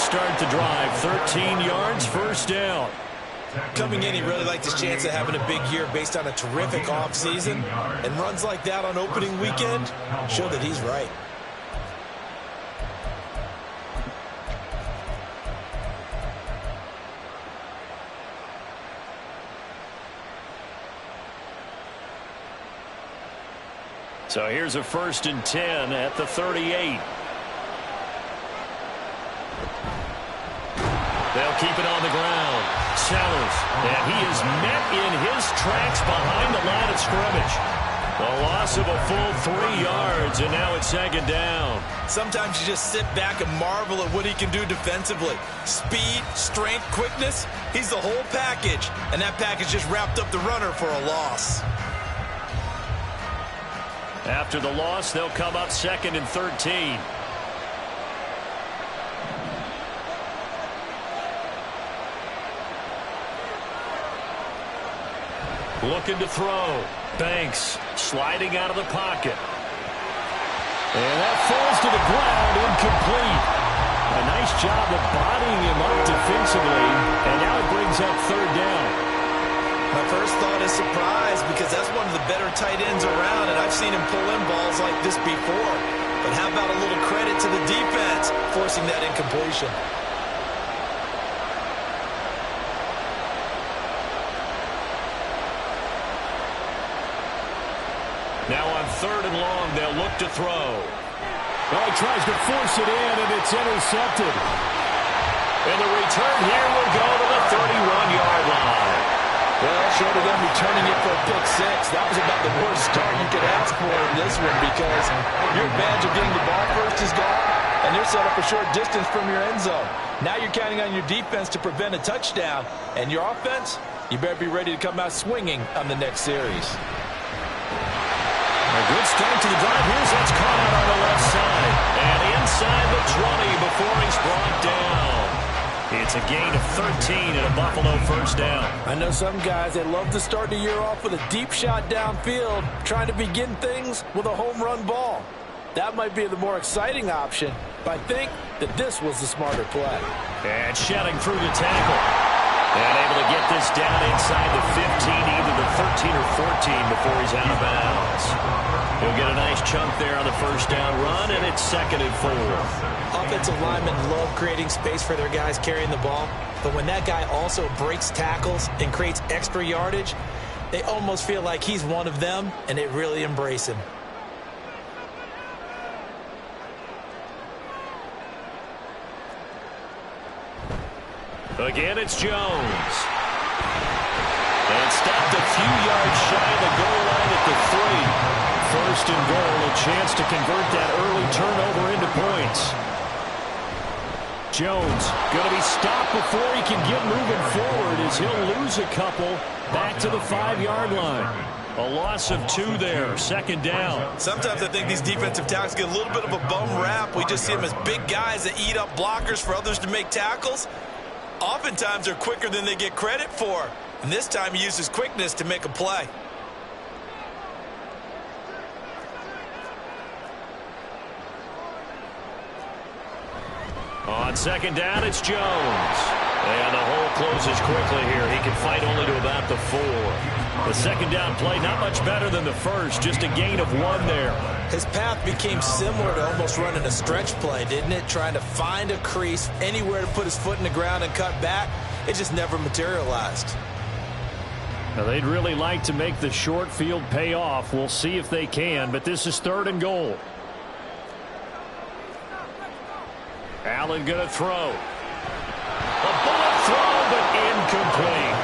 start the drive. 13 yards, first down. Coming in, he really liked his chance of having a big year based on a terrific offseason. And runs like that on opening weekend show that he's right. So here's a 1st and 10 at the 38. They'll keep it on the ground. Sellers, and he is met in his tracks behind the line of scrimmage. The loss of a full 3 yards, and now it's 2nd down. Sometimes you just sit back and marvel at what he can do defensively. Speed, strength, quickness, he's the whole package. And that package just wrapped up the runner for a loss. After the loss, they'll come up 2nd and 13. Looking to throw. Banks sliding out of the pocket. And that falls to the ground, incomplete. A nice job of bodying him up defensively. And now it brings up 3rd down. My first thought is surprise, because that's one of the better tight ends around, and I've seen him pull in balls like this before. But how about a little credit to the defense forcing that incompletion? Now on 3rd and long, they'll look to throw. Oh, he tries to force it in, and it's intercepted. And the return here will go to the 31-yard line. Well, short of them returning it for a pick 6, that was about the worst start you could ask for in this one, because your advantage of getting the ball first is gone, and you're set up a short distance from your end zone. Now you're counting on your defense to prevent a touchdown, and your offense, you better be ready to come out swinging on the next series. A good start to the drive. Here's that's caught out on the left side. And inside the 20 before he's brought down. It's a gain of 13 and a Buffalo 1st down. I know some guys, they love to start the year off with a deep shot downfield, trying to begin things with a home run ball. That might be the more exciting option, but I think that this was the smarter play. And shedding through the tackle. And able to get this down inside the 15, either the 13 or 14 before he's out of bounds. He'll get a nice chunk there on the 1st down run, and it's 2nd and 4. Offensive linemen love creating space for their guys carrying the ball, but when that guy also breaks tackles and creates extra yardage, they almost feel like he's one of them, and they really embrace him. Again, it's Jones. And stopped a few yards shy of the goal line at the 3. 1st and goal, a chance to convert that early turnover into points. Jones going to be stopped before he can get moving forward, as he'll lose a couple back to the 5-yard line. A loss of 2 there, 2nd down. Sometimes I think these defensive tackles get a little bit of a bum rap. We just see them as big guys that eat up blockers for others to make tackles. Oftentimes they're quicker than they get credit for. And this time he uses quickness to make a play. On 2nd down, it's Jones. And the hole closes quickly here. He can fight only to about the 4. The 2nd down play, not much better than the first. Just a gain of 1 there. His path became similar to almost running a stretch play, didn't it? Trying to find a crease, anywhere to put his foot in the ground and cut back. It just never materialized. Now, they'd really like to make the short field pay off. We'll see if they can, but this is 3rd and goal. Allen going to throw. A bullet throw, but incomplete.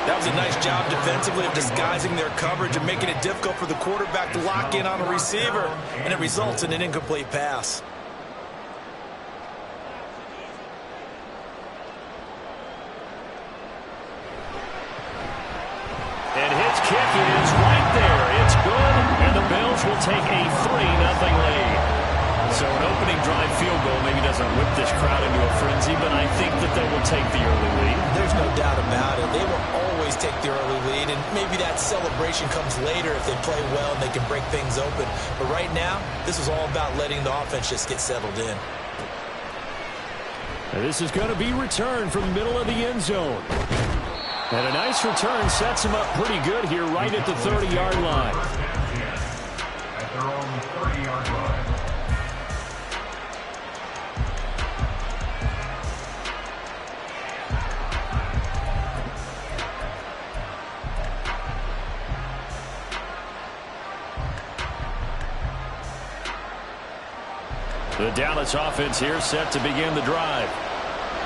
That was a nice job defensively of disguising their coverage and making it difficult for the quarterback to lock in on a receiver, and it results in an incomplete pass. And his kick is right there. It's good, and the Bills will take a 3-0 lead. So an opening drive field goal maybe doesn't whip this crowd into a frenzy, but I think that they will take the early lead. There's no doubt about it. They will always take the early lead, and maybe that celebration comes later if they play well and they can break things open. But right now, this is all about letting the offense just get settled in. And this is going to be returned from the middle of the end zone. And a nice return sets him up pretty good here right at the 30-yard line. At their own 30-yard line. The Dallas offense here set to begin the drive.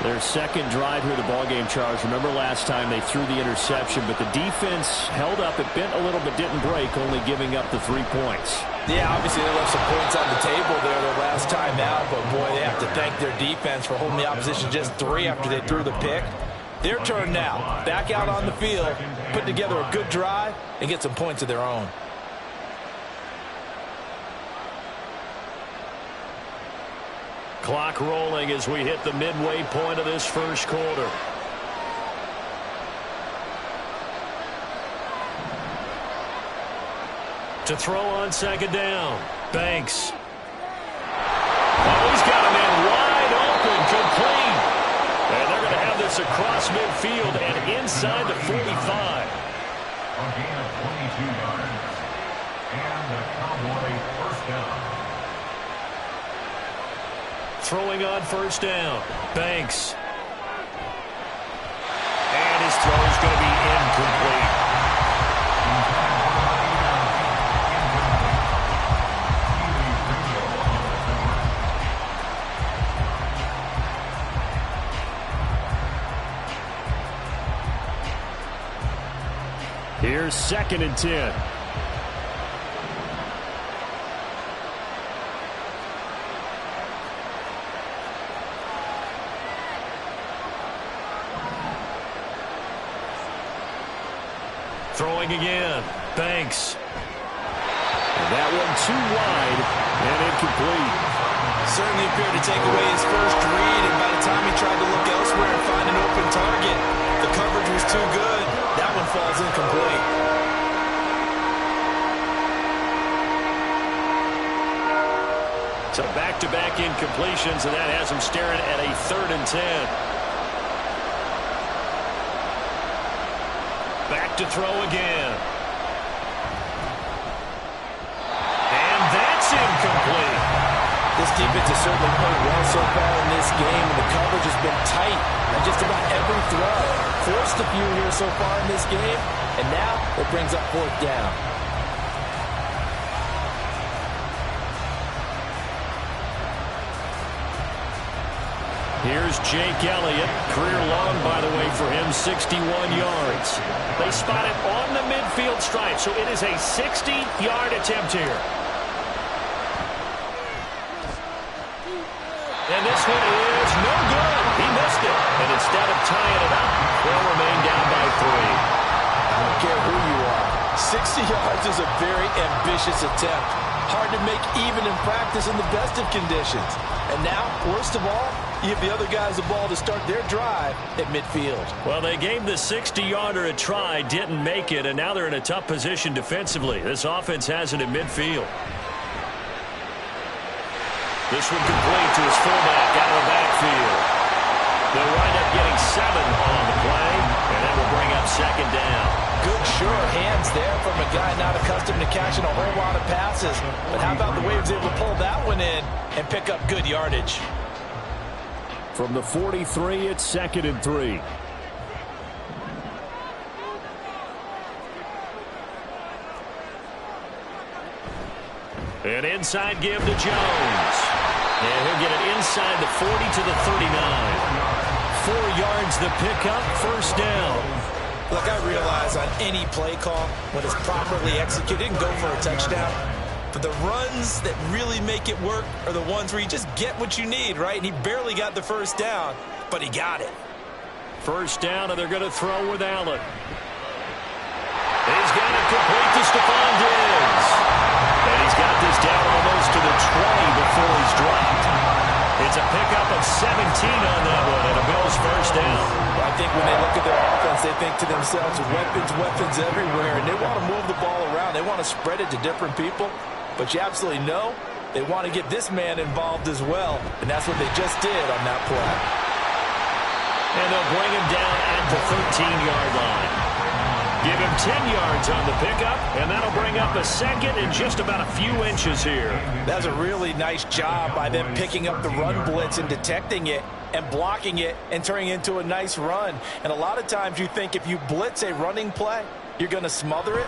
Their second drive here of the ballgame, Charles. Remember last time they threw the interception, but the defense held up. It bent a little but didn't break, only giving up the 3 points. Yeah, obviously they left some points on the table there their last time out, but boy, they have to thank their defense for holding the opposition just 3 after they threw the pick. Their turn now. Back out on the field, put together a good drive, and get some points of their own. Clock rolling as we hit the midway point of this first quarter. To throw on second down. Banks. Oh, he's got a man wide open, complete. And they're going to have this across midfield and inside the 45. A gain of 22 yards. And the Cowboy first down. Throwing on first down. Banks. And his throw is going to be incomplete. Here's 2nd and 10. Throwing again. Banks. And that one too wide and incomplete. Certainly appeared to take away his first read, and by the time he tried to look elsewhere and find an open target, the coverage was too good. That one falls incomplete. So back-to-back incompletions, and that has him staring at a 3rd and 10. Back to throw again. And that's incomplete. This defense has certainly played well so far in this game, and the coverage has been tight on just about every throw. Forced a few here so far in this game, and now it brings up 4th down. Here's Jake Elliott. Career long, by the way, for him, 61 yards. They spot it on the midfield stripe, so it is a 60-yard attempt here. And this one is no good. He missed it. And instead of tying it up, they'll remain down by 3. I don't care who you are. 60 yards is a very ambitious attempt. Hard to make even in practice in the best of conditions. And now, worst of all, you give the other guys the ball to start their drive at midfield. Well, they gave the 60-yarder a try, didn't make it, and now they're in a tough position defensively. This offense has it in midfield. This one complete to his fullback out of the backfield. They'll wind up getting 7 on the play, and that will bring up 2nd down. Good, sure hands there from a guy not accustomed to catching a whole lot of passes. But how about the way he was able to pull that one in and pick up good yardage? From the 43, it's 2nd and 3. An inside give to Jones. And he'll get it inside the 40 to the 39. 4 yards the pickup, first down. Look, I realize on any play call, when it's properly executed, it can go for a touchdown. But the runs that really make it work are the ones where you just get what you need, right? And he barely got the first down, but he got it. First down, and they're going to throw with Allen. He's got it complete to Stephon Diggs. And he's got this down almost to the 20 before he's dropped. It's a pickup of 17 on that one, and a Bills first down. Well, I think when they look at their offense, they think to themselves, weapons everywhere, and they want to move the ball around. They want to spread it to different people. But you absolutely know they want to get this man involved as well, and that's what they just did on that play. And they'll bring him down at the 13-yard line. Give him 10 yards on the pickup, and that'll bring up a second in just about a few inches here. That's a really nice job by them picking up the run blitz and detecting it and blocking it and turning it into a nice run. And a lot of times you think if you blitz a running play, you're going to smother it.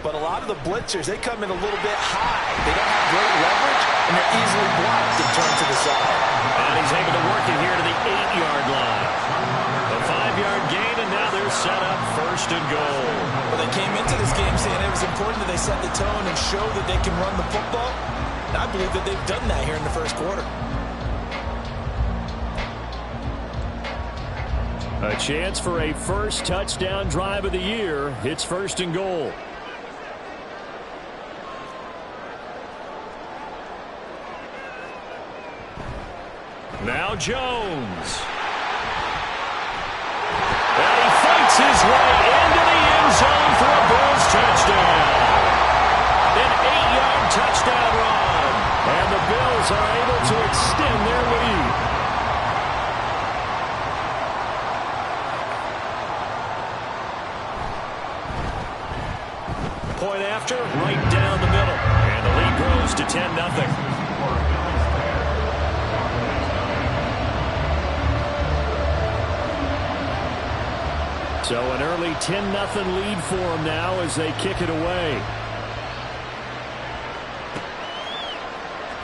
But a lot of the blitzers, they come in a little bit high. They don't have great leverage, and they're easily blocked and turned to the side. And he's able to work it here to the 8-yard line. A 5-yard gain, and now they're set up first and goal. Well, they came into this game saying it was important that they set the tone and show that they can run the football. And I believe that they've done that here in the first quarter. A chance for a first touchdown drive of the year. It's first and goal. Now Jones. And he fights his way into the end zone for a Bills touchdown. An 8-yard touchdown run. And the Bills are able to extend their lead. Point after, right down the middle. And the lead grows to 10-0. So an early 10-0 lead for them now as they kick it away.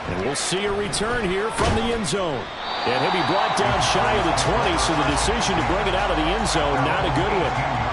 And we'll see a return here from the end zone. And he'll be brought down shy of the 20, so the decision to bring it out of the end zone, not a good one.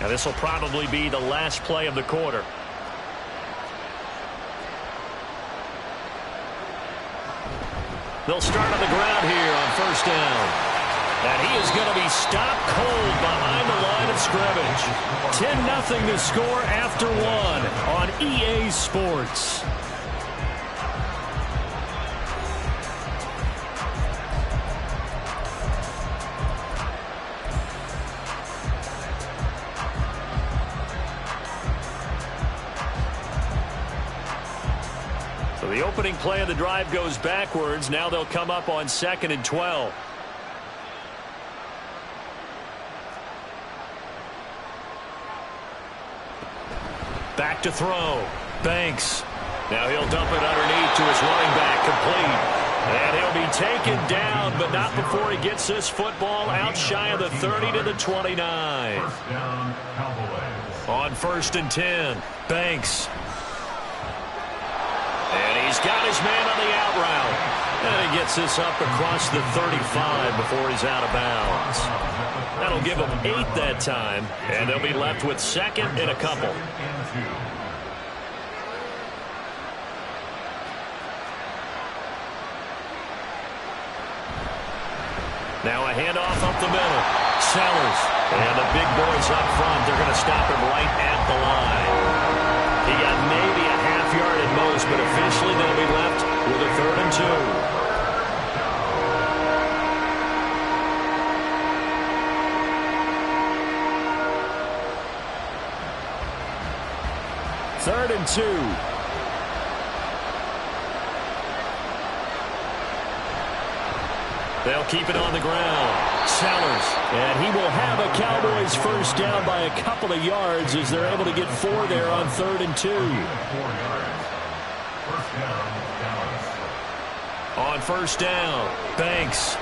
Now this will probably be the last play of the quarter. They'll start on the ground here on first down. And he is going to be stopped cold behind the line of scrimmage. 10-0 to score after one on EA Sports. The opening play of the drive goes backwards. Now they'll come up on 2nd and 12. Back to throw. Banks. Now he'll dump it underneath to his running back. Complete. And he'll be taken down, but not before he gets this football out shy of the 30 to the 29. First down, Cowboys. On 1st and 10. Banks. And he's got his man on the out route. And he gets this up across the 35 before he's out of bounds. That'll give him 8 that time. And they'll be left with 2nd and a couple. Now a handoff up the middle. Sellers. And the big boys up front. They're going to stop him right at the line. He got maybe a half yard at most, but officially they'll be left with a 3rd and 2. Third and 2. They'll keep it on the ground. Sellers. And he will have a Cowboys first down by a couple of yards as they're able to get 4 there on 3rd and 2. 4 yards. First down, Dallas. On first down, Banks.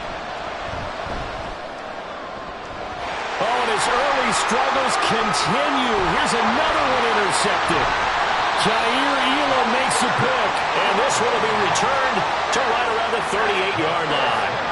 Oh, and his early struggles continue. Here's another one intercepted. Jair Elam makes a pick, and this one will be returned to right around the 38-yard line.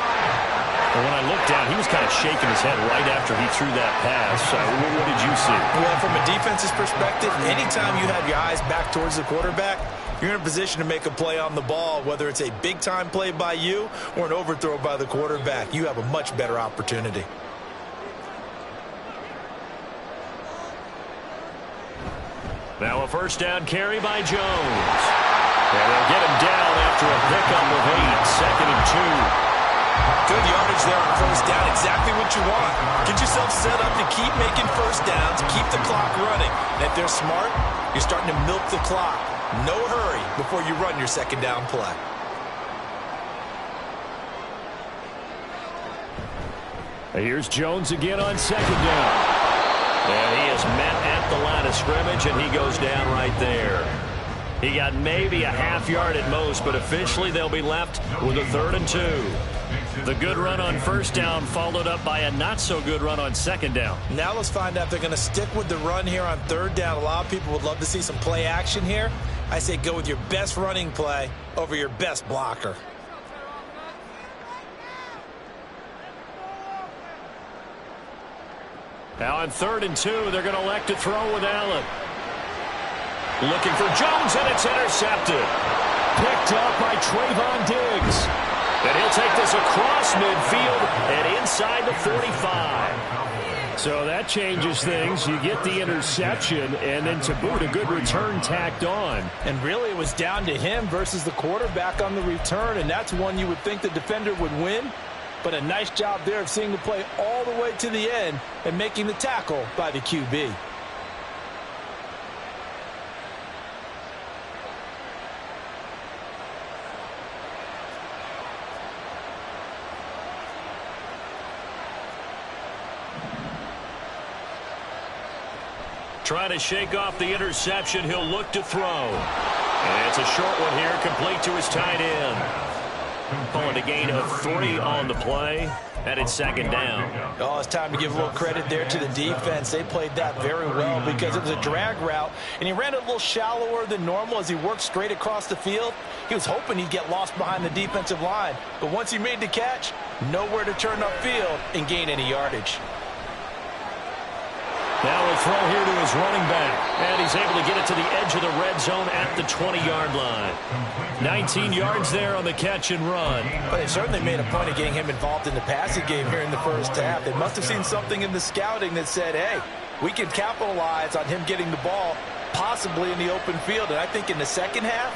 And when I looked down, he was kind of shaking his head right after he threw that pass. What did you see? Well, from a defense's perspective, anytime you have your eyes back towards the quarterback, you're in a position to make a play on the ball, whether it's a big-time play by you or an overthrow by the quarterback. You have a much better opportunity. Now a first down carry by Jones. And they'll get him down after a pickup of 8, 2nd and 2. Good yardage there on first down. Exactly what you want. Get yourself set up to keep making first downs, keep the clock running. And if they're smart, you're starting to milk the clock. No hurry before you run your second down play. Here's Jones again on second down. And he is met at the line of scrimmage, and he goes down right there. He got maybe a half yard at most, but officially they'll be left with a 3rd and 2. The good run on first down followed up by a not-so-good run on second down. Now let's find out if they're going to stick with the run here on 3rd down. A lot of people would love to see some play action here. I say go with your best running play over your best blocker. Now on 3rd and 2, they're going to elect to throw with Allen. Looking for Jones, and it's intercepted. Picked up by Trayvon Diggs. And he'll take this across midfield and inside the 45. So that changes things. You get the interception, and then to boot, a good return tacked on. And really, it was down to him versus the quarterback on the return, and that's one you would think the defender would win. But a nice job there of seeing the play all the way to the end and making the tackle by the QB. Trying to shake off the interception. He'll look to throw. And it's a short one here, complete to his tight end. Pulling a gain of 3 on the play. And it's second down. Oh, it's time to give a little credit there to the defense. They played that very well because it was a drag route, and he ran it a little shallower than normal as he worked straight across the field. He was hoping he'd get lost behind the defensive line, but once he made the catch, nowhere to turn upfield and gain any yardage. Now a throw here to his running back. And he's able to get it to the edge of the red zone at the 20-yard line. 19 yards there on the catch and run. But they certainly made a point of getting him involved in the passing game here in the first half. They must have seen something in the scouting that said, hey, we can capitalize on him getting the ball possibly in the open field. And I think in the second half,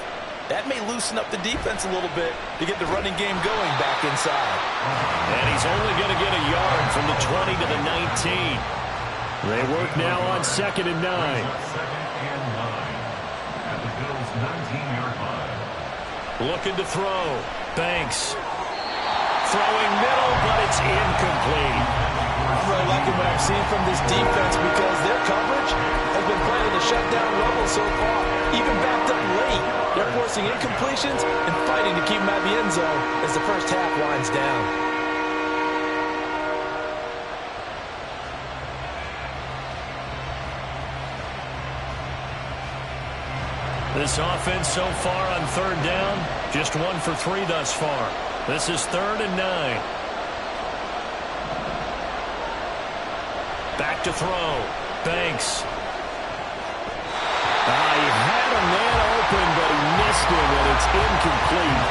that may loosen up the defense a little bit to get the running game going back inside. And he's only going to get a yard from the 20 to the 19. They work now on 2nd and 9. 2nd and 9 at the Bills' 19-yard line. Looking to throw. Banks. Throwing middle, but it's incomplete. I'm really liking what I've seen from this defense because their coverage has been playing at a shutdown level so far. Even backed up late, they're forcing incompletions and fighting to keep them out of the end zone as the first half winds down. This offense so far on 3rd down, just 1 for 3 thus far. This is 3rd and 9. Back to throw. Banks. He had a man open, but he missed him, and it's incomplete.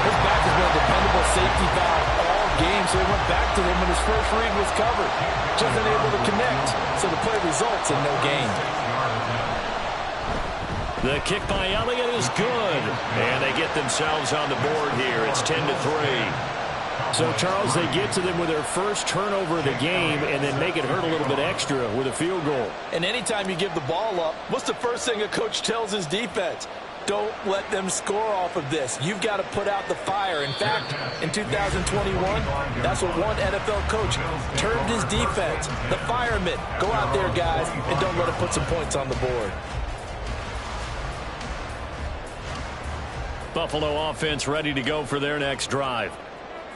His back has been a dependable safety valve all game, so he went back to him when his first read was covered. Just unable to connect, so the play results in no gain. The kick by Elliott is good. And they get themselves on the board here. It's 10-3. So, Charles, they get to them with their first turnover of the game and then make it hurt a little bit extra with a field goal. And anytime you give the ball up, what's the first thing a coach tells his defense? Don't let them score off of this. You've got to put out the fire. In fact, in 2021, that's what one NFL coach termed his defense. The firemen. Go out there, guys, and don't let them put some points on the board. Buffalo offense ready to go for their next drive.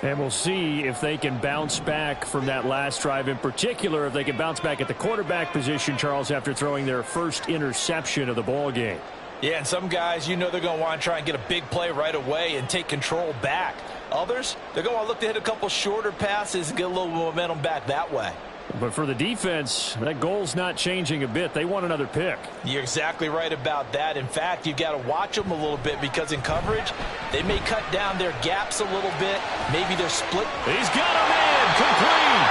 And we'll see if they can bounce back from that last drive. In particular, if they can bounce back at the quarterback position, Charles, after throwing their first interception of the ball game. Yeah, and some guys, you know they're going to want to try and get a big play right away and take control back. Others, they're going to want to look to hit a couple shorter passes and get a little momentum back that way. But for the defense, that goal's not changing a bit. They want another pick. You're exactly right about that. In fact, you've got to watch them a little bit because in coverage, they may cut down their gaps a little bit. Maybe they're split. He's got him in. Complete.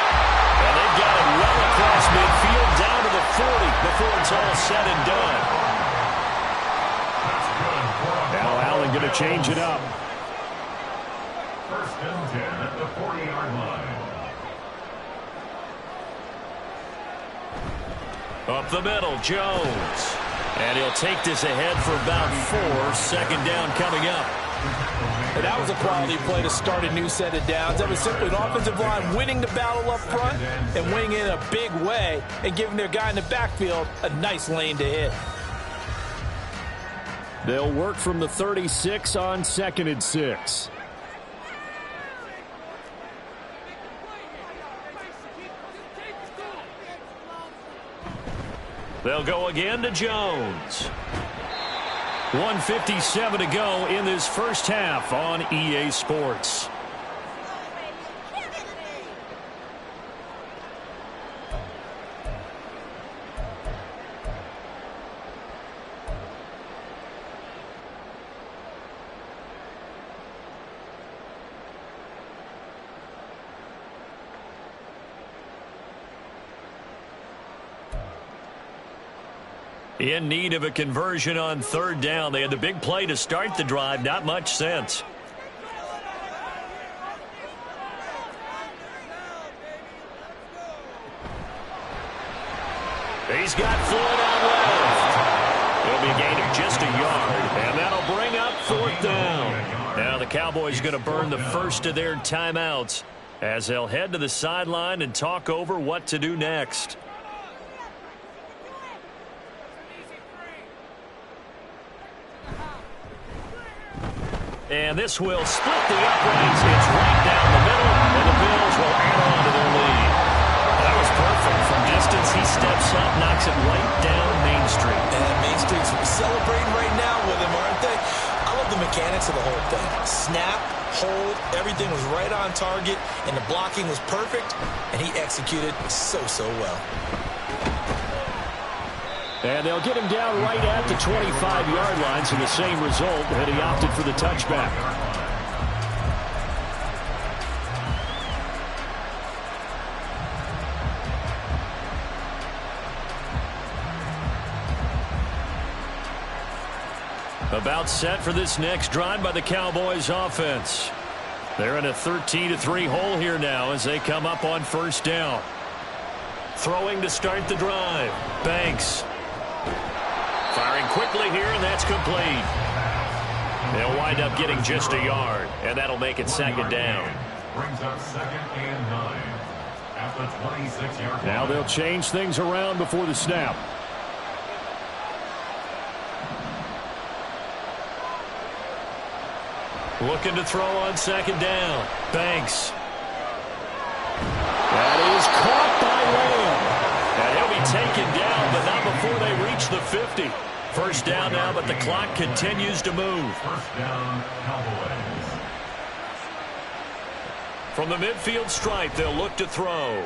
And they've got him well across midfield down to the 40 before it's all said and done. Now change it up. First and 10 at the 40-yard line. Up the middle, Jones. And he'll take this ahead for about 4. Second down coming up. And that was a quality play to start a new set of downs. That was simply an offensive line winning the battle up front and winning in a big way and giving their guy in the backfield a nice lane to hit. They'll work from the 36 on 2nd and 6. They'll go again to Jones. 1:57 to go in this first half on EA Sports. In need of a conversion on 3rd down. They had the big play to start the drive. Not much sense. He's got Floyd on left. It'll be a gain of just a yard, and that'll bring up 4th down. Now the Cowboys going to burn the first of their timeouts as they'll head to the sideline and talk over what to do next. And this will split the uprights. It's right down the middle, and the Bills will add on to their lead. That was perfect. From distance, he steps up, knocks it right down Main Street. And Main Street's celebrating right now with him, aren't they? I love the mechanics of the whole thing. Snap, hold, everything was right on target, and the blocking was perfect, and he executed so well. And they'll get him down right at the 25-yard line, so the same result, and he opted for the touchback. About set for this next drive by the Cowboys offense. They're in a 13-3 hole here now as they come up on 1st down. Throwing to start the drive. Banks. Firing quickly here, and that's complete. They'll wind up getting just a yard, and that'll make it 2nd down. Brings up 2nd and 9 at the 26-yard line. Now they'll change things around before the snap. Looking to throw on 2nd down. Banks. That is caught by Lamb. And he'll be taken down, but not before they reach the 50. 1st down now, but the clock continues to move. 1st down, Cowboys. From the midfield stripe, they'll look to throw.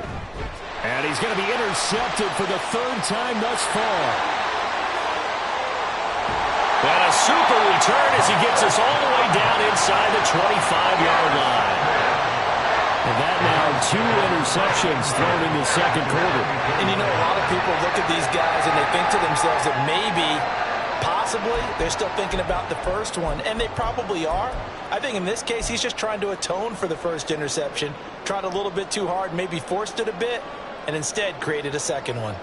And he's going to be intercepted for the 3rd time thus far. And a super return as he gets us all the way down inside the 25-yard line. And that now 2 interceptions thrown in the 2nd quarter. And you know, a lot of people look at these guys and they think to themselves that maybe, possibly, they're still thinking about the first one. And they probably are. I think in this case, he's just trying to atone for the first interception. Tried a little bit too hard, maybe forced it a bit, and instead created a 2nd one.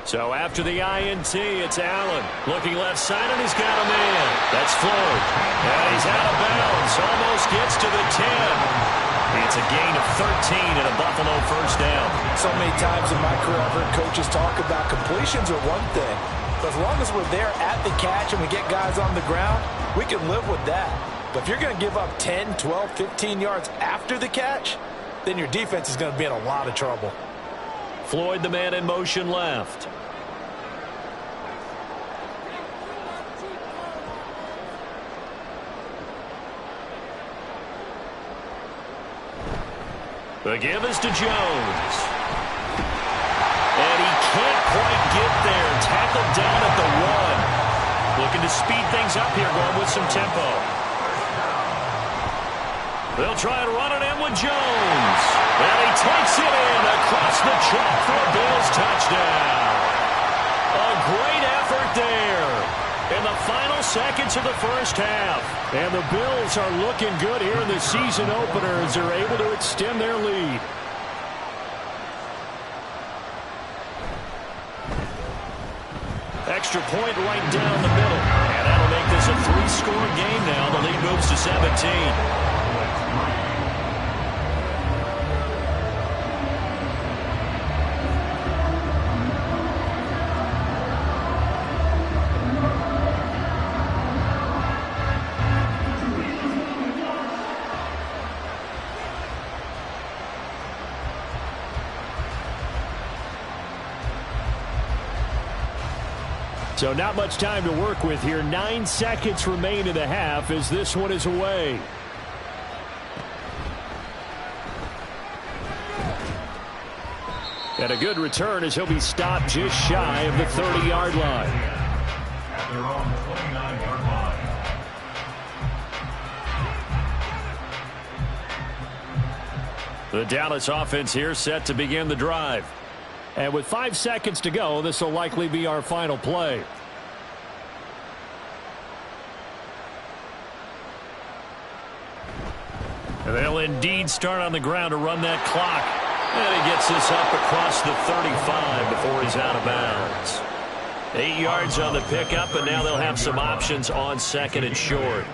So after the INT, it's Allen. Looking left side, and he's got a man. That's Floyd. And he's out of bounds. Almost gets to the 10. It's a gain of 13 and a Buffalo 1st down. So many times in my career, I've heard coaches talk about completions are one thing. But as long as we're there at the catch and we get guys on the ground, we can live with that. But if you're going to give up 10, 12, 15 yards after the catch, then your defense is going to be in a lot of trouble. Floyd, the man in motion left. The give is to Jones. And he can't quite get there. Tackled down at the 1. Looking to speed things up here, going with some tempo. They'll try and run it in with Jones. And he takes it in across the chalk for a Bills touchdown. A great effort there in the final seconds of the first half. And the Bills are looking good here in the season opener as they're able to extend their lead. Extra point right down the middle. And that'll make this a 3-score game now. The lead moves to 17. So not much time to work with here. 9 seconds remain in the half as this one is away. And a good return as he'll be stopped just shy of the 30-yard line. At their own 29-yard line. The Dallas offense here set to begin the drive. And with 5 seconds to go, this will likely be our final play. And they'll indeed start on the ground to run that clock. And he gets this up across the 35 before he's out of bounds. 8 yards on the pickup, and now they'll have some options on second and short.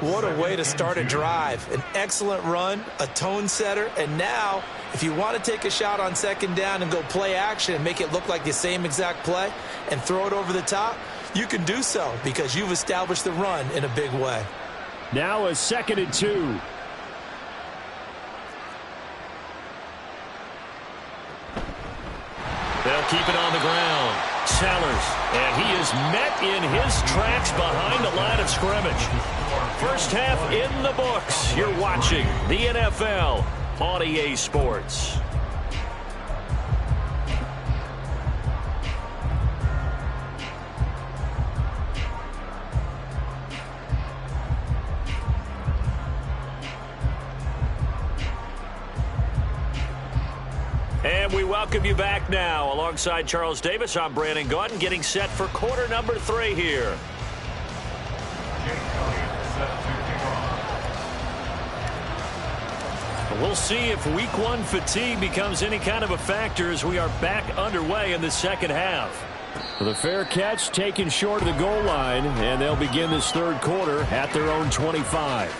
What a way to start a drive. An excellent run, a tone setter, and now if you want to take a shot on second down and go play action and make it look like the same exact play and throw it over the top, you can do so because you've established the run in a big way. Now a 2nd and 2. They'll keep it on the ground. Sellers, and he is met in his tracks behind the line of scrimmage. First half in the books. You're watching the NFL on EA Sports. And we welcome you back now. Alongside Charles Davis, I'm Brandon Gaudin, getting set for quarter number 3 here. We'll see if week 1 fatigue becomes any kind of a factor as we are back underway in the second half. The fair catch taken short of the goal line, and they'll begin this third quarter at their own 25.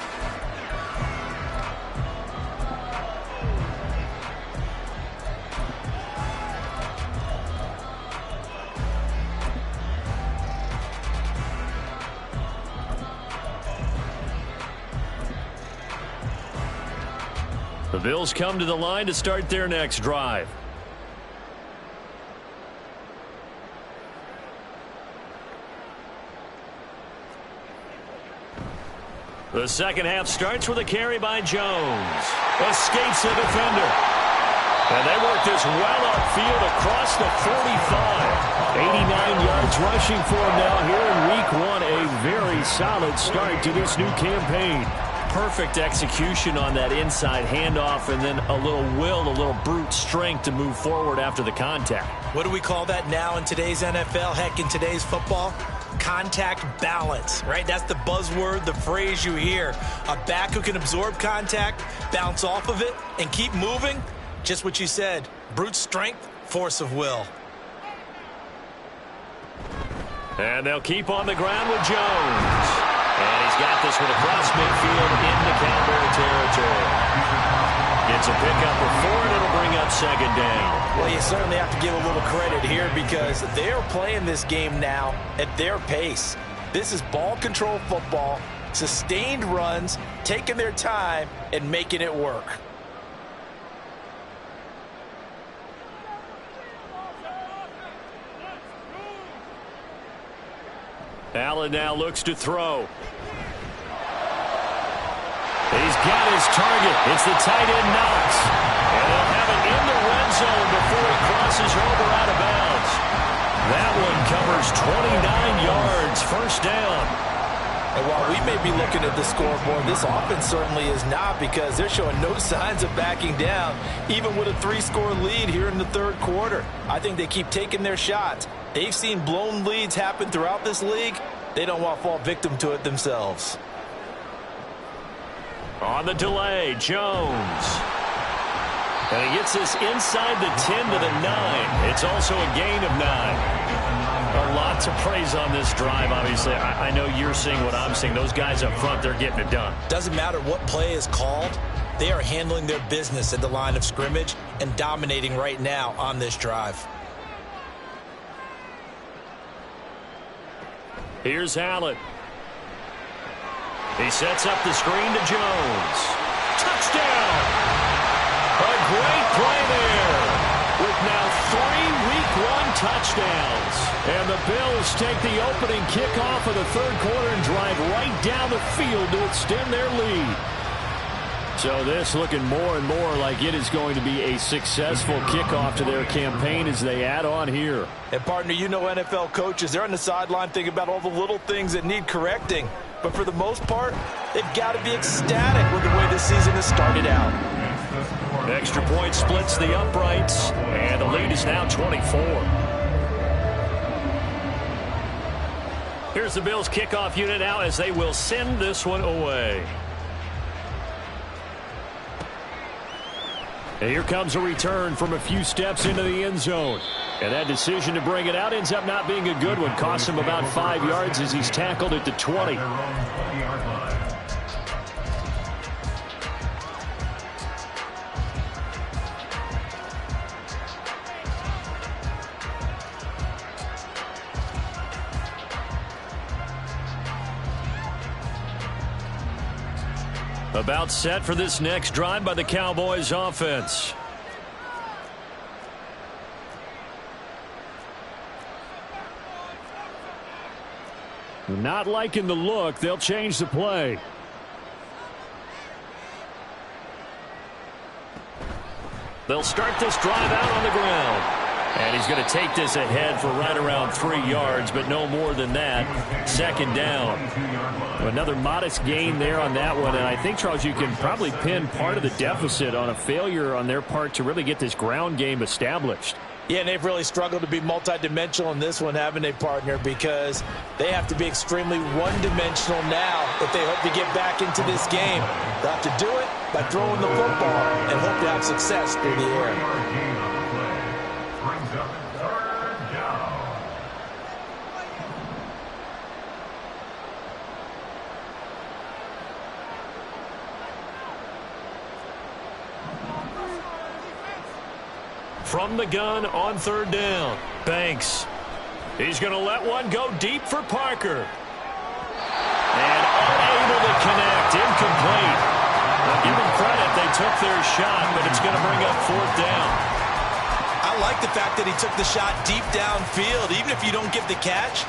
The Bills come to the line to start their next drive. The second half starts with a carry by Jones. Escapes the defender. And they work this well upfield across the 45. 89 yards rushing for him now here in week 1. A very solid start to this new campaign. Perfect execution on that inside handoff, and then a little will, a little brute strength to move forward after the contact. What do we call that now in today's NFL? Heck, in today's football? Contact balance, right? That's the buzzword, the phrase you hear. A back who can absorb contact, bounce off of it, and keep moving. Just what you said. Brute strength, force of will. And they'll keep on the ground with Jones. And he's got this one across midfield into Cowboy territory. Gets a pickup of 4, and it'll bring up second down. Well, you certainly have to give a little credit here because they're playing this game now at their pace. This is ball control football, sustained runs, taking their time, and making it work. Allen now looks to throw. He's got his target. It's the tight end Knox. And they'll have it in the red zone before he crosses over out of bounds. That one covers 29 yards. First down. And while we may be looking at the scoreboard, this offense certainly is not, because they're showing no signs of backing down, even with a 3-score lead here in the third quarter. I think they keep taking their shots. They've seen blown leads happen throughout this league. They don't want to fall victim to it themselves. On the delay, Jones. And he gets this inside the 10 to the 9. It's also a gain of 9. A lot to praise on this drive, obviously. I know you're seeing what I'm seeing. Those guys up front, they're getting it done. Doesn't matter what play is called. They are handling their business at the line of scrimmage and dominating right now on this drive. Here's Allen. He sets up the screen to Jones. Touchdown! A great play there, with now 3 Week 1 touchdowns. And the Bills take the opening kickoff of the third quarter and drive right down the field to extend their lead. So this looking more and more like it is going to be a successful kickoff to their campaign as they add on here. And partner, you know NFL coaches, they're on the sideline thinking about all the little things that need correcting. But for the most part, they've got to be ecstatic with the way this season has started out. Extra point splits the uprights, and the lead is now 24. Here's the Bills kickoff unit now as they will send this one away. And here comes a return from a few steps into the end zone. And that decision to bring it out ends up not being a good one. Costs him about 5 yards as he's tackled at the 20. About set for this next drive by the Cowboys offense. Not liking the look. They'll change the play. They'll start this drive out on the ground. And he's going to take this ahead for right around 3 yards, but no more than that. Second down. Another modest gain there on that one. And I think, Charles, you can probably pin part of the deficit on a failure on their part to really get this ground game established. Yeah, and they've really struggled to be multidimensional in this one, haven't they, partner? Because they have to be extremely one-dimensional now if they hope to get back into this game. They'll have to do it by throwing the football and hope to have success through the air. From the gun on third down, Banks. He's going to let one go deep for Parker. And unable to connect, incomplete. Now, give them credit, they took their shot, but it's going to bring up fourth down. I like the fact that he took the shot deep downfield. Even if you don't get the catch,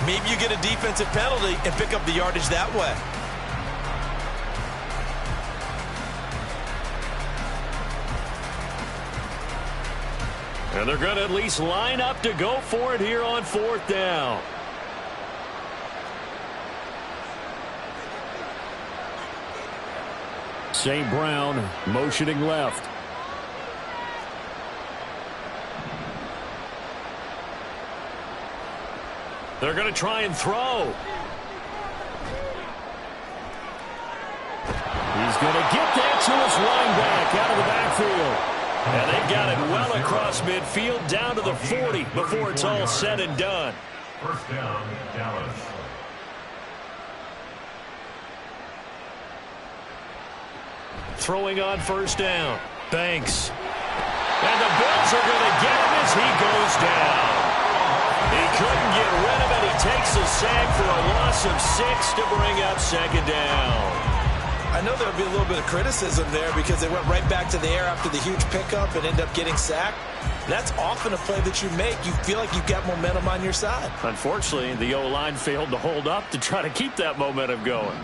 maybe you get a defensive penalty and pick up the yardage that way. And they're going to at least line up to go for it here on fourth down. St. Brown motioning left. They're going to try and throw. He's going to get that to his running back out of the backfield. And they've got it well across midfield down to the 40 before it's all said and done. First down, Dallas. Throwing on first down, Banks. And the Bills are going to get him as he goes down. He couldn't get rid of it. He takes a sack for a loss of 6 to bring up second down. I know there'll be a little bit of criticism there because they went right back to the air after the huge pickup and end up getting sacked. That's often a play that you make. You feel like you've got momentum on your side. Unfortunately, the O-line failed to hold up to try to keep that momentum going.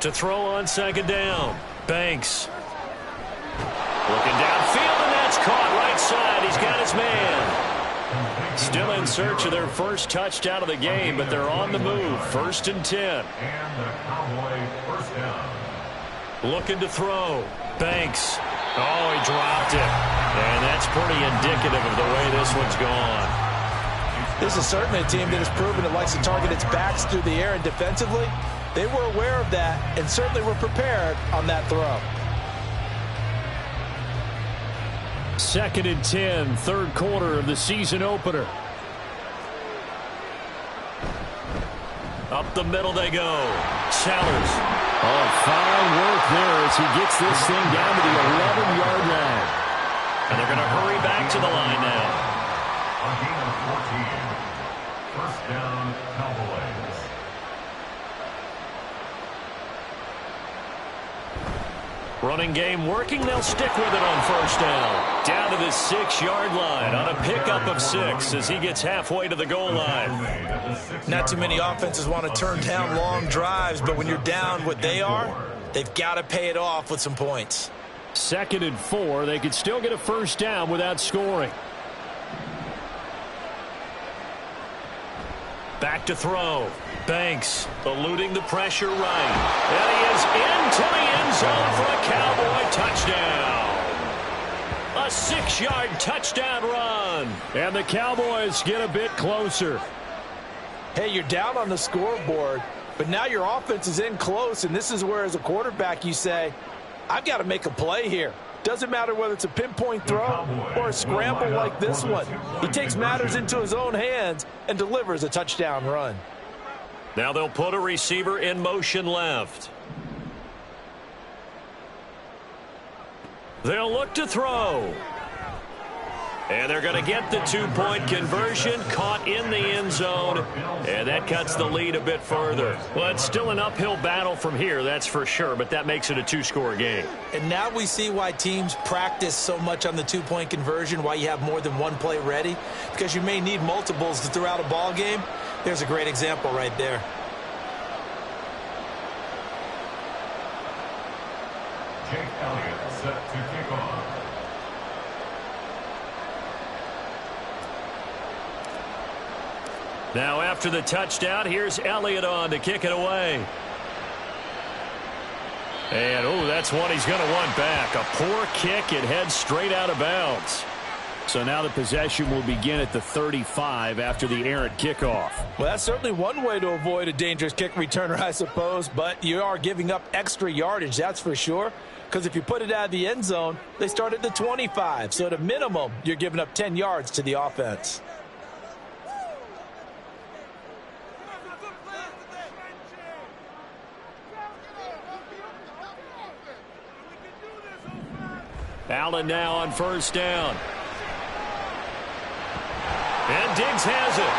To throw on second down, Banks. Looking downfield, and that's caught right side. He's got his man. Still in search of their first touchdown of the game, but they're on the move. 1st and 10. And the Cowboy first down. Looking to throw. Banks. Oh, he dropped it. And that's pretty indicative of the way this one's gone. This is certainly a team that has proven it likes to target its backs through the air, and defensively, they were aware of that and certainly were prepared on that throw. 2nd and 10, third quarter of the season opener. Up the middle they go. Sellers. Oh, fine work there as he gets this thing down to the 11-yard line. And they're going to hurry back to the line now. A gain of 14. First down, Cowboys. Running game working. They'll stick with it on 1st down. Down to the 6-yard line on a pickup of 6 as he gets halfway to the goal line. Not too many offenses want to turn down long drives, but when you're down what they are, they've got to pay it off with some points. 2nd and 4. They could still get a 1st down without scoring. Back to throw. Banks eluding the pressure right. And he is into the end zone for a Cowboy touchdown. A 6-yard touchdown run. And the Cowboys get a bit closer. Hey, you're down on the scoreboard, but now your offense is in close, and this is where, as a quarterback, you say, I've got to make a play here. Doesn't matter whether it's a pinpoint throw or a scramble like this one. He takes matters into his own hands and delivers a touchdown run. Now they'll put a receiver in motion left. They'll look to throw. And they're going to get the 2-point conversion, caught in the end zone, and that cuts the lead a bit further. Well, it's still an uphill battle from here, that's for sure, but that makes it a 2-score game. And now we see why teams practice so much on the 2-point conversion, why you have more than one play ready, because you may need multiples to throw out a ball game. There's a great example right there. Jake Elliott set to kick off. Now after the touchdown, here's Elliott on to kick it away. And, oh, that's one he's going to want back. A poor kick. It heads straight out of bounds. So now the possession will begin at the 35 after the errant kickoff. Well, that's certainly one way to avoid a dangerous kick returner, I suppose, but you are giving up extra yardage, that's for sure, because if you put it out of the end zone, they start at the 25. So at a minimum, you're giving up 10 yards to the offense. Allen now on 1st down. And Diggs has it.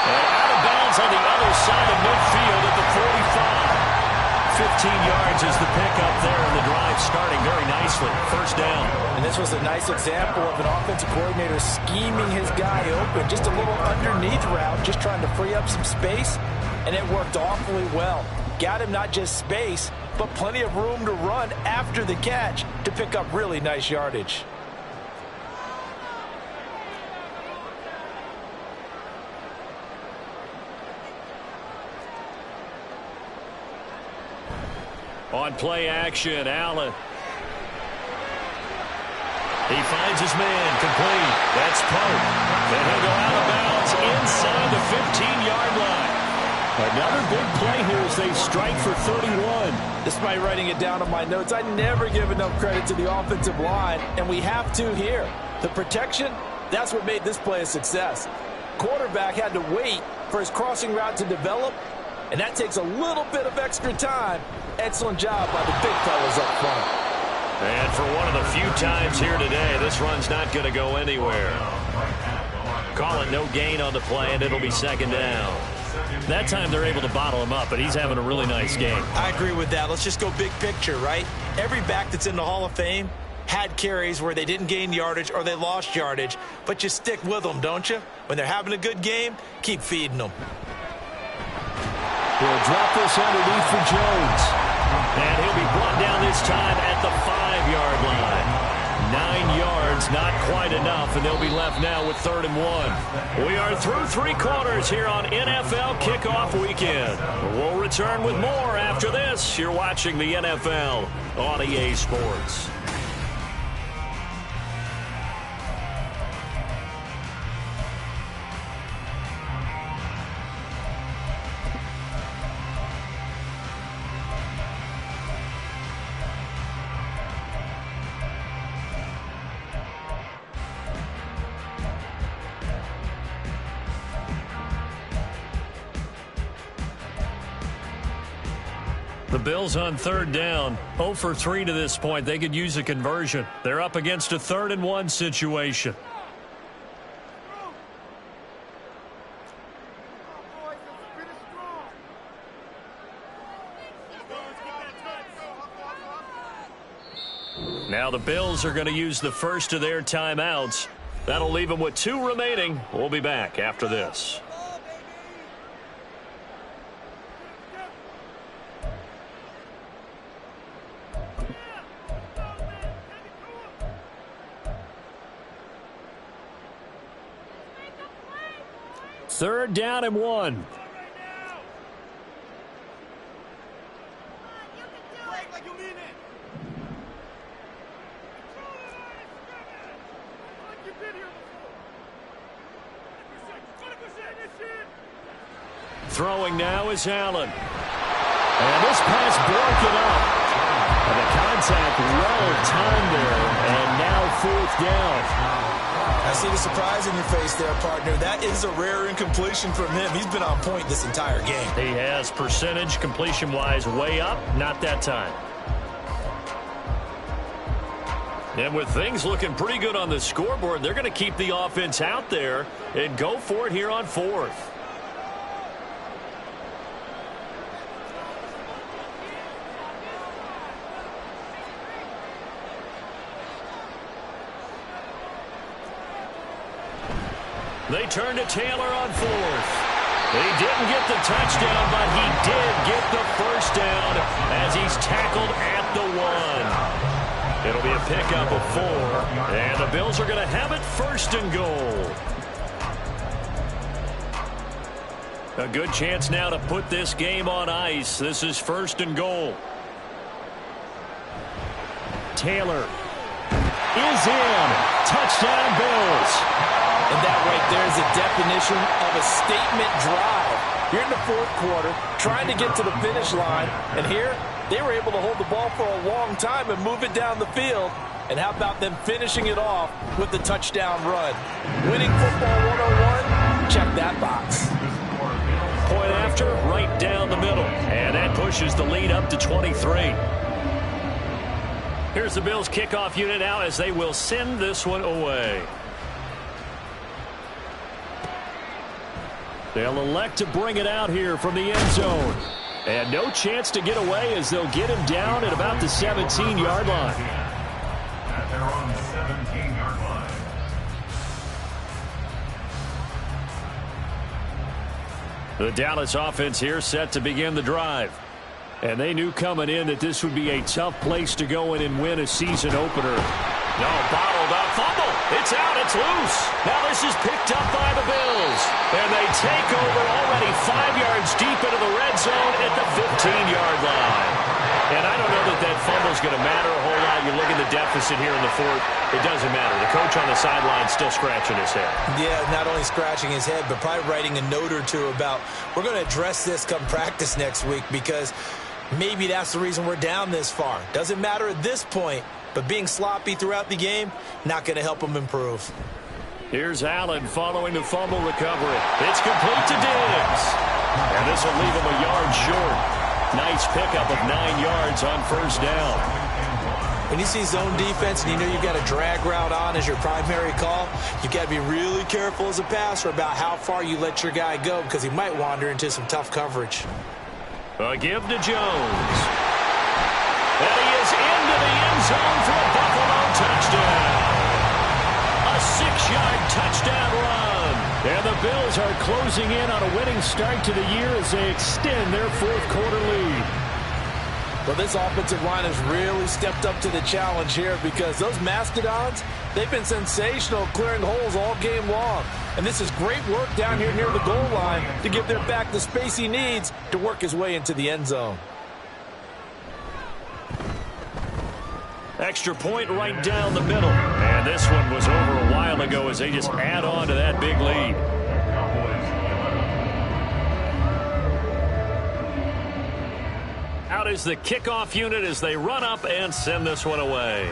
And out of bounds on the other side of midfield at the 45. 15 yards is the pickup there, and the drive starting very nicely. 1st down. And this was a nice example of an offensive coordinator scheming his guy open. Just a little underneath route, just trying to free up some space, and it worked awfully well. Got him not just space, but plenty of room to run after the catch to pick up really nice yardage. On play action, Allen. He finds his man, complete. That's Pope. And he'll go out of bounds inside the 15-yard line. Another big play here as they strike for 31. Despite writing it down on my notes, I never give enough credit to the offensive line, and we have to here. The protection, that's what made this play a success. Quarterback had to wait for his crossing route to develop, and that takes a little bit of extra time. Excellent job by the big fellas up front. And for one of the few times here today, this run's not going to go anywhere. Call it no gain on the play, and it'll be 2nd down. That time they're able to bottle him up, but he's having a really nice game. I agree with that. Let's just go big picture, right? Every back that's in the Hall of Fame had carries where they didn't gain yardage or they lost yardage, but you stick with them, don't you? When they're having a good game, keep feeding them. He'll drop this underneath for Jones. And he'll be brought down this time at the 5-yard line. 9 yards yards, not quite enough, and they'll be left now with 3rd and 1. We are through 3 quarters here on NFL Kickoff Weekend. We'll return with more after this. You're watching the NFL on EA Sports. The Bills on 3rd down, 0 for 3 to this point. They could use a conversion. They're up against a 3rd and 1 situation. Now the Bills are going to use the first of their timeouts. That'll leave them with 2 remaining. We'll be back after this. Third down and 1. Throwing now is Allen. And this pass broken up. And the contact well timed there. And now 4th down. I see the surprise in your face there, partner. That is a rare incompletion from him. He's been on point this entire game. He has percentage completion-wise way up. Not that time. And with things looking pretty good on the scoreboard, they're going to keep the offense out there and go for it here on 4th. They turn to Taylor on 4th. He didn't get the touchdown, but he did get the first down as he's tackled at the 1. It'll be a pickup of 4, and the Bills are going to have it 1st and goal. A good chance now to put this game on ice. This is 1st and goal. Taylor is in. Touchdown, Bills. And that right there is a definition of a statement drive. You're in the 4th quarter, trying to get to the finish line, and here they were able to hold the ball for a long time and move it down the field. And how about them finishing it off with the touchdown run? Winning football 101, check that box. Point after, right down the middle. And that pushes the lead up to 23. Here's the Bills kickoff unit now as they will send this one away. They'll elect to bring it out here from the end zone. And no chance to get away as they'll get him down at about the 17-yard line. At their own 17-yard line. The Dallas offense here set to begin the drive. And they knew coming in that this would be a tough place to go in and win a season opener. No, bottled up, fumble. It's out, it's loose. Now this is picked up by the Bills. And they take over already 5 yards deep into the red zone at the 15-yard line. And I don't know that that fumble's going to matter a whole lot. You look at the deficit here in the 4th. It doesn't matter. The coach on the sideline still scratching his head. Yeah, not only scratching his head, but probably writing a note or two about, we're going to address this come practice next week because maybe that's the reason we're down this far. Doesn't matter at this point. But being sloppy throughout the game, not going to help them improve. Here's Allen following the fumble recovery. It's complete to Diggs. And this will leave him a yard short. Nice pickup of 9 yards on 1st down. When you see zone defense and you know you've got a drag route on as your primary call, you've got to be really careful as a passer about how far you let your guy go because he might wander into some tough coverage. A give to Jones. And he is into the end zone for a Buffalo touchdown. A 6-yard touchdown run. And the Bills are closing in on a winning start to the year as they extend their 4th quarter lead. Well, this offensive line has really stepped up to the challenge here because those Mastodons, they've been sensational clearing holes all game long. And this is great work down here near the goal line to give their back the space he needs to work his way into the end zone. Extra point right down the middle. And this one was over a while ago as they just add on to that big lead. Out is the kickoff unit as they run up and send this one away.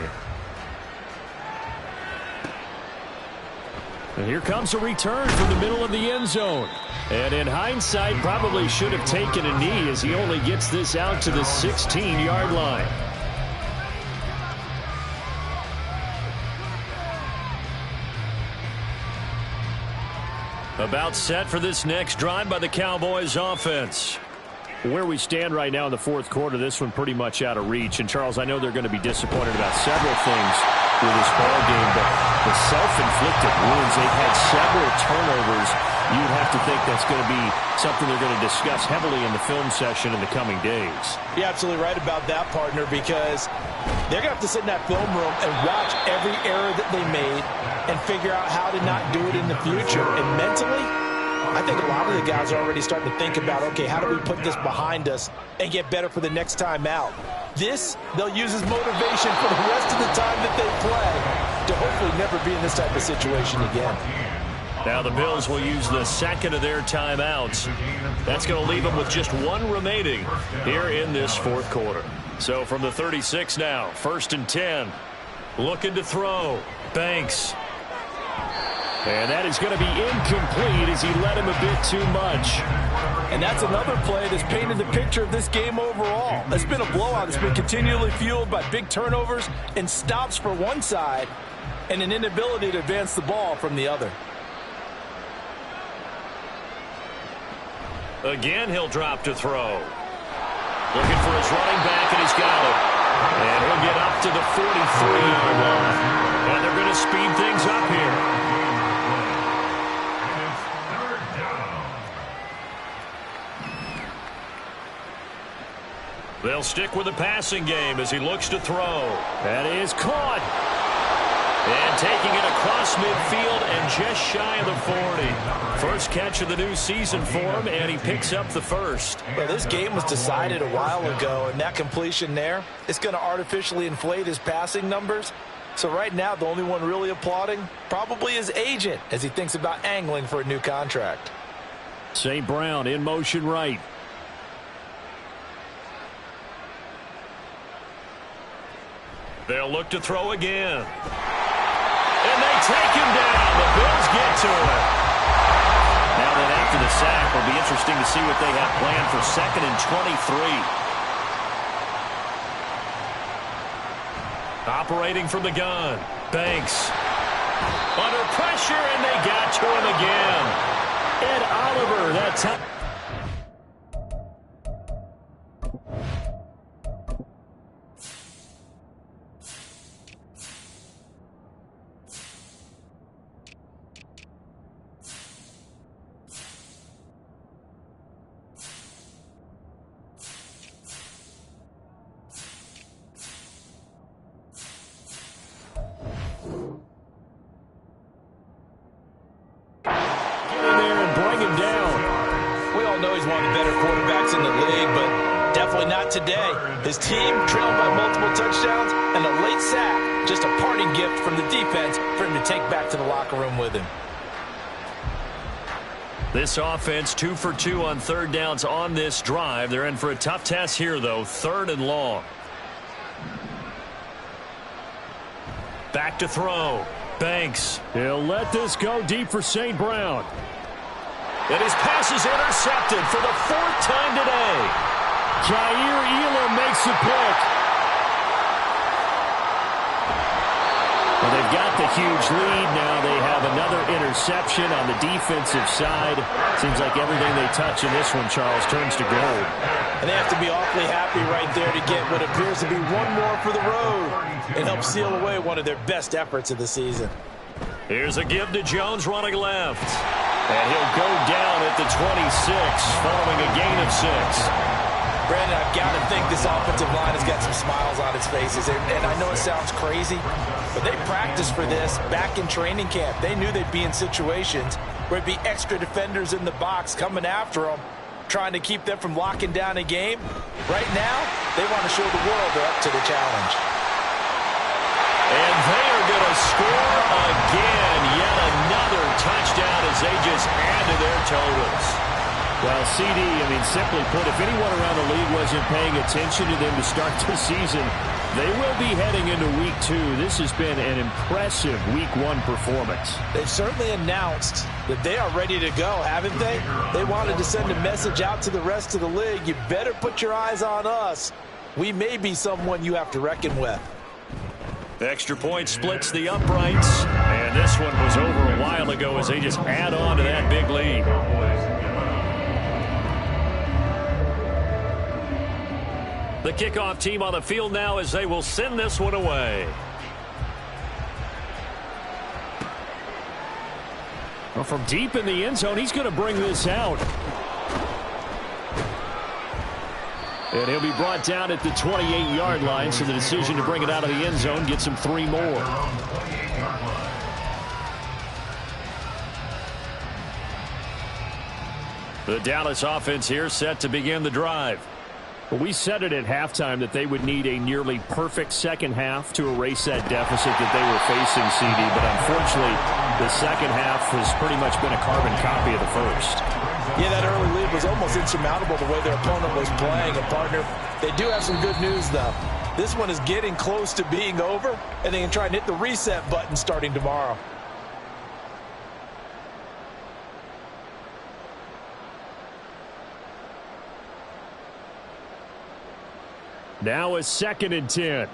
And here comes a return from the middle of the end zone. And in hindsight, probably should have taken a knee as he only gets this out to the 16-yard line. About set for this next drive by the Cowboys offense. Where we stand right now in the fourth quarter, this one pretty much out of reach. And, Charles, I know they're going to be disappointed about several things with this ball game, but the self-inflicted wounds, they've had several turnovers. You would have to think that's going to be something they're going to discuss heavily in the film session in the coming days. You're absolutely right about that, partner, because they're going to have to sit in that film room and watch every error that they made and figure out how to not do it in the future. And mentally, I think a lot of the guys are already starting to think about, okay, how do we put this behind us and get better for the next time out? This, they'll use as motivation for the rest of the time that they play to hopefully never be in this type of situation again. Now the Bills will use the second of their timeouts. That's going to leave them with just one remaining here in this fourth quarter. So from the 36 now, 1st and 10. Looking to throw. Banks. And that is going to be incomplete as he led him a bit too much. And that's another play that's painted the picture of this game overall. It's been a blowout. It's been continually fueled by big turnovers and stops for one side and an inability to advance the ball from the other. Again, he'll drop to throw. Looking for his running back, and he's got it. And he'll get up to the 43-yard line. And they're going to speed things up here. They'll stick with the passing game as he looks to throw. That is caught. And taking it across midfield and just shy of the 40. First catch of the new season for him, and he picks up the first. Well, this game was decided a while ago, and that completion there is going to artificially inflate his passing numbers. So right now, the only one really applauding probably his agent as he thinks about angling for a new contract. St. Brown in motion right. They'll look to throw again. And they take him down. The Bills get to him. Now then, after the sack, it'll be interesting to see what they have planned for 2nd and 23. Operating from the gun. Banks. Under pressure, and they got to him again. Ed Oliver, that time. Today, his team trailed by multiple touchdowns and a late sack, just a parting gift from the defense for him to take back to the locker room with him. This offense 2 for 2 on third downs on this drive. They're in for a tough test here, though. 3rd and long. Back to throw. Banks. He'll let this go deep for St. Brown. And his pass is intercepted for the 4th time today. Jair Elam makes a pick. Well, they've got the huge lead now. They have another interception on the defensive side. Seems like everything they touch in this one, Charles, turns to gold. And they have to be awfully happy right there to get what appears to be one more for the road and help seal away one of their best efforts of the season. Here's a give to Jones running left. And he'll go down at the 26 following a gain of 6. Brandon, I've got to think this offensive line has got some smiles on its faces. And I know it sounds crazy, but they practiced for this back in training camp. They knew they'd be in situations where it'd be extra defenders in the box coming after them, trying to keep them from locking down a game. Right now, they want to show the world they're up to the challenge. And they are going to score again. Yet another touchdown as they just add to their totals. Well, CD, simply put, if anyone around the league wasn't paying attention to them to start the season, they will be heading into Week 2. This has been an impressive Week 1 performance. They've certainly announced that they are ready to go, haven't they? They wanted to send a message out to the rest of the league. You better put your eyes on us. We may be someone you have to reckon with. The extra point splits the uprights, and this one was over a while ago as they just add on to that big lead. The kickoff team on the field now as they will send this one away. Well, from deep in the end zone, he's going to bring this out. And he'll be brought down at the 28-yard line, so the decision to bring it out of the end zone gets him 3 more. The Dallas offense here set to begin the drive. Well, we said it at halftime that they would need a nearly perfect second half to erase that deficit that they were facing, CD. But unfortunately, the second half has pretty much been a carbon copy of the first. Yeah, that early lead was almost insurmountable the way their opponent was playing. And, partner, they do have some good news, though. This one is getting close to being over, and they can try and hit the reset button starting tomorrow. Now a 2nd and 10.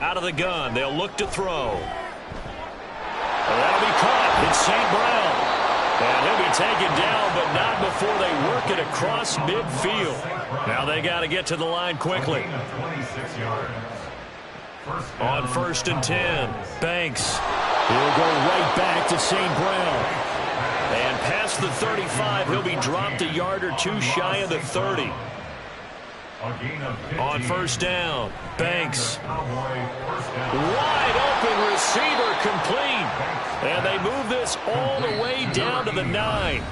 Out of the gun, they'll look to throw. That'll be caught. It's St. Brown. And he'll be taken down, but not before they work it across midfield. Now they got to get to the line quickly. On 1st and 10, Banks. He'll go right back to St. Brown. And past the 35, he'll be dropped a yard or two shy of the 30. On 1st down, Banks. Wide open receiver complete. And they move this all the way down to the 9.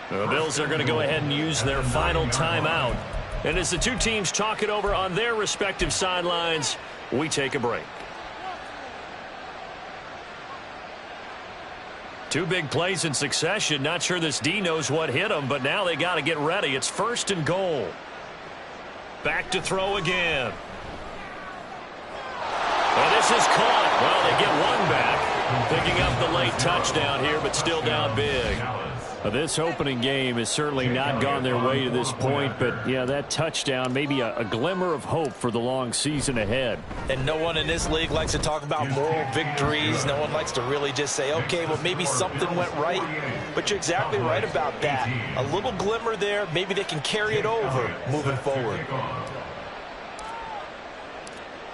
The Bills are going to go ahead and use their final timeout. And as the two teams talk it over on their respective sidelines, we take a break. 2 big plays in succession. Not sure this D knows what hit them, but now they got to get ready. It's 1st and goal. Back to throw again. And this is caught. Well, they get one back. Picking up the late touchdown here, but still down big. This opening game has certainly not gone their way to this point, but, yeah, that touchdown, maybe a glimmer of hope for the long season ahead. And no one in this league likes to talk about moral victories. No one likes to really just say, okay, well, maybe something went right. But you're exactly right about that. A little glimmer there. Maybe they can carry it over moving forward.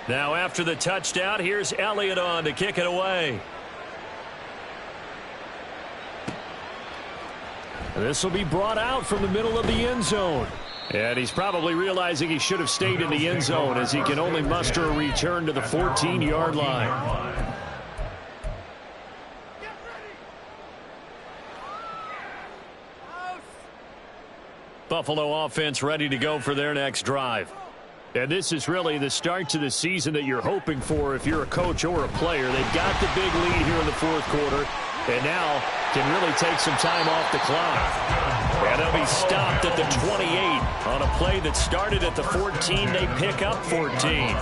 Now after the touchdown, here's Elliott on to kick it away. This will be brought out from the middle of the end zone. And he's probably realizing he should have stayed in the end zone as he can only muster a return to the 14-yard line. Buffalo offense ready to go for their next drive. And this is really the start to the season that you're hoping for if you're a coach or a player. They've got the big lead here in the 4th quarter. And now can really take some time off the clock. And they'll be stopped at the 28 on a play that started at the 14. They pick up 14.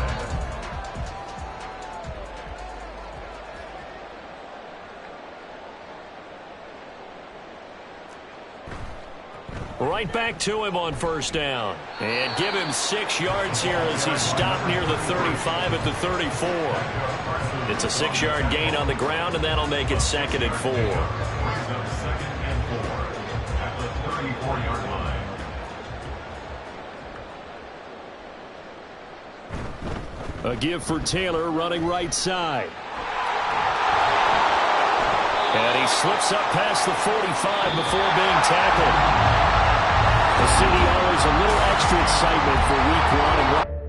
Right back to him on 1st down. And give him 6 yards here as he's stopped near the 35 at the 34. It's a 6-yard gain on the ground, and that'll make it 2nd and 4. A give for Taylor running right side. And he slips up past the 45 before being tackled. The city always a little extra excitement for week one. And